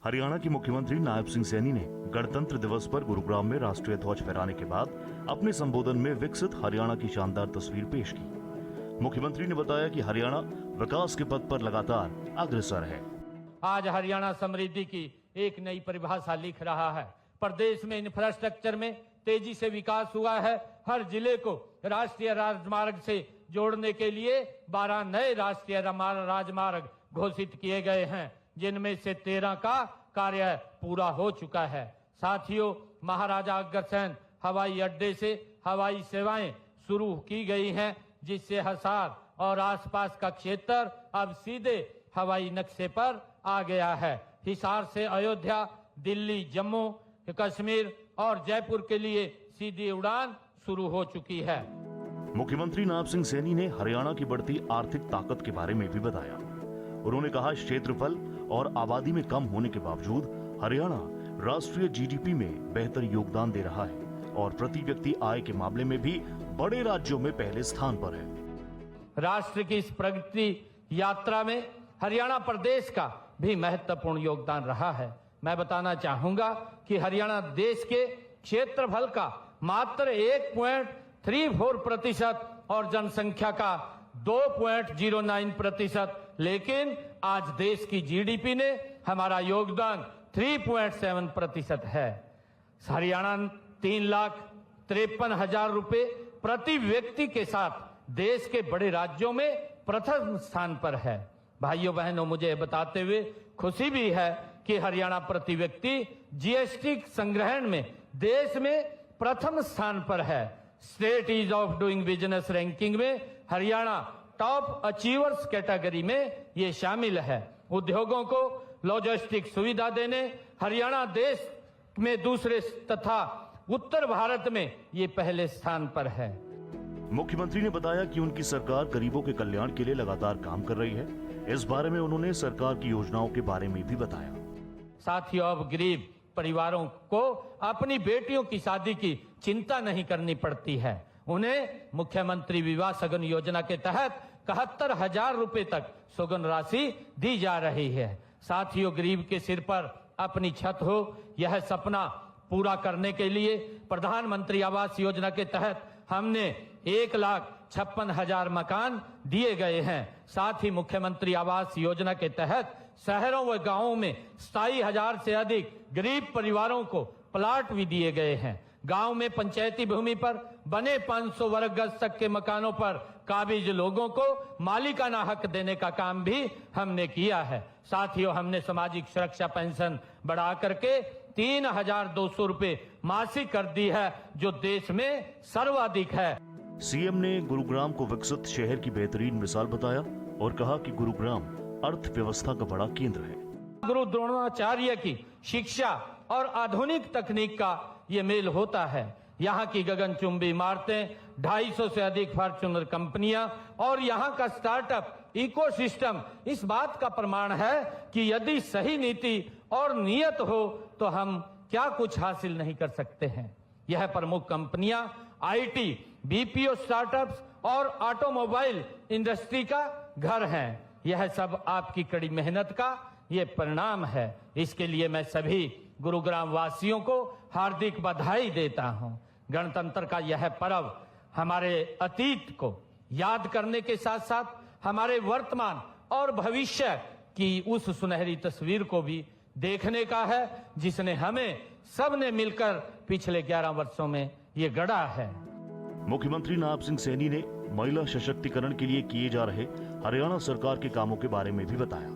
हरियाणा की मुख्यमंत्री नायब सिंह सैनी ने गणतंत्र दिवस पर गुरुग्राम में राष्ट्रीय ध्वज फहराने के बाद अपने संबोधन में विकसित हरियाणा की शानदार तस्वीर पेश की। मुख्यमंत्री ने बताया कि हरियाणा विकास के पथ पर लगातार अग्रसर है। आज हरियाणा समृद्धि की एक नई परिभाषा लिख रहा है। प्रदेश में इंफ्रास्ट्रक्चर में तेजी से विकास हुआ है। हर जिले को राष्ट्रीय राजमार्ग से जोड़ने के लिए 12 नए राष्ट्रीय राजमार्ग घोषित किए गए हैं, जिनमें से 13 का कार्य पूरा हो चुका है। साथियों, महाराजा अग्रसेन हवाई अड्डे से हवाई सेवाएं शुरू की गई हैं, जिससे हिसार और आसपास का क्षेत्र अब सीधे हवाई नक्शे पर आ गया है। हिसार से अयोध्या, दिल्ली, जम्मू कश्मीर और जयपुर के लिए सीधी उड़ान शुरू हो चुकी है। मुख्यमंत्री नायब सिंह सैनी ने हरियाणा की बढ़ती आर्थिक ताकत के बारे में भी बताया। उन्होंने कहा, क्षेत्रफल और आबादी में कम होने के बावजूद हरियाणा राष्ट्रीय जीडीपी में बेहतर योगदान दे रहा है और प्रति व्यक्ति आय के मामले में भी बड़े राज्यों में पहले स्थान पर है। राष्ट्र की इस प्रगति यात्रा में हरियाणा प्रदेश का भी महत्वपूर्ण योगदान रहा है। मैं बताना चाहूंगा कि हरियाणा देश के क्षेत्रफल का मात्र 1.34% और जनसंख्या का 2.09%, लेकिन आज देश की जीडीपी ने हमारा योगदान 3.7% है। हरियाणा 3,53,000 रुपए प्रति व्यक्ति के साथ देश के बड़े राज्यों में प्रथम स्थान पर है। भाइयों बहनों, मुझे बताते हुए खुशी भी है कि हरियाणा प्रति व्यक्ति जीएसटी संग्रहण में देश में प्रथम स्थान पर है। State ease of doing business ranking में हरियाणा टॉप अचीवर्स कैटेगरी में ये शामिल है। उद्योगों को लॉजिस्टिक सुविधा देने हरियाणा देश में दूसरे तथा उत्तर भारत में ये पहले स्थान पर है। मुख्यमंत्री ने बताया कि उनकी सरकार गरीबों के कल्याण के लिए लगातार काम कर रही है। इस बारे में उन्होंने सरकार की योजनाओं के बारे में भी बताया। साथियों, अब गरीब परिवारों को अपनी बेटियों की शादी की चिंता नहीं करनी पड़ती है। उन्हें मुख्यमंत्री विवाह सगन योजना के तहत 71,000 रुपए तक सगन राशि दी जा रही है। साथियों, गरीब के सिर पर अपनी छत हो, यह सपना पूरा करने के लिए प्रधानमंत्री आवास योजना के तहत हमने 1,56,000 मकान दिए गए हैं। साथ ही मुख्यमंत्री आवास योजना के तहत शहरों व गांवों में 27,000 से अधिक गरीब परिवारों को प्लाट भी दिए गए हैं। गांव में पंचायती भूमि पर बने 500 वर्ग गज तक के मकानों पर काबिज लोगों को मालिकाना हक देने का काम भी हमने किया है। साथियों, हमने सामाजिक सुरक्षा पेंशन बढ़ा करके 3,200 रुपए मासिक कर दी है, जो देश में सर्वाधिक है। सीएम ने गुरुग्राम को विकसित शहर की बेहतरीन मिसाल बताया और कहा कि गुरुग्राम अर्थव्यवस्था का बड़ा केंद्र है। गुरु द्रोणाचार्य की शिक्षा और आधुनिक तकनीक का ये मेल होता है। यहाँ की गगनचुंबी इमारतें, 250 से अधिक फॉर्च्यूनर कंपनियां और यहाँ का स्टार्टअप इकोसिस्टम इस बात का प्रमाण है कि यदि सही नीति और नियत हो तो हम क्या कुछ हासिल नहीं कर सकते हैं। यह प्रमुख कंपनियां आईटी, बीपीओ स्टार्टअप्स और ऑटोमोबाइल इंडस्ट्री का घर हैं। यह सब आपकी कड़ी मेहनत का ये परिणाम है। इसके लिए मैं सभी गुरुग्राम वासियों को हार्दिक बधाई देता हूं। गणतंत्र का यह पर्व हमारे अतीत को याद करने के साथ साथ हमारे वर्तमान और भविष्य की उस सुनहरी तस्वीर को भी देखने का है, जिसने हमें सबने मिलकर पिछले 11 वर्षों में ये गढ़ा है। मुख्यमंत्री नायब सिंह सैनी ने महिला सशक्तिकरण के लिए किए जा रहे हरियाणा सरकार के कामों के बारे में भी बताया।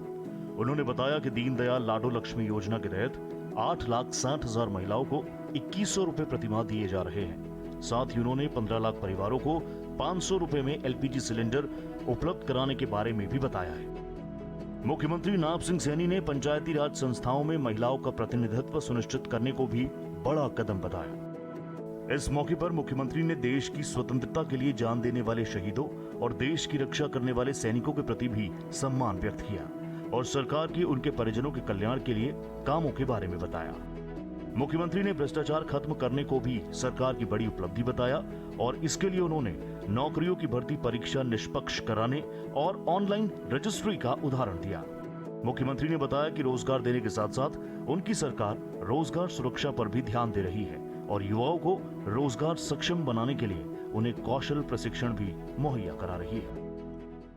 उन्होंने बताया कि दीनदयाल लाडो लक्ष्मी योजना के तहत 8,60,000 महिलाओं को 2,100 रुपए प्रतिमाह दिए जा रहे हैं। साथ ही उन्होंने 15 लाख परिवारों को 500 रुपए में एलपीजी सिलेंडर उपलब्ध कराने के बारे में भी बताया है। मुख्यमंत्री नायब सिंह सैनी ने पंचायती राज संस्थाओं में महिलाओं का प्रतिनिधित्व सुनिश्चित करने को भी बड़ा कदम बताया। इस मौके पर मुख्यमंत्री ने देश की स्वतंत्रता के लिए जान देने वाले शहीदों और देश की रक्षा करने वाले सैनिकों के प्रति भी सम्मान व्यक्त किया और सरकार की उनके परिजनों के कल्याण के लिए कामों के बारे में बताया। मुख्यमंत्री ने भ्रष्टाचार खत्म करने को भी सरकार की बड़ी उपलब्धि बताया और इसके लिए उन्होंने नौकरियों की भर्ती परीक्षा निष्पक्ष कराने और ऑनलाइन रजिस्ट्री का उदाहरण दिया। मुख्यमंत्री ने बताया कि रोजगार देने के साथ साथ उनकी सरकार रोजगार सुरक्षा पर भी ध्यान दे रही है और युवाओं को रोजगार सक्षम बनाने के लिए उन्हें कौशल प्रशिक्षण भी मुहैया करा रही है।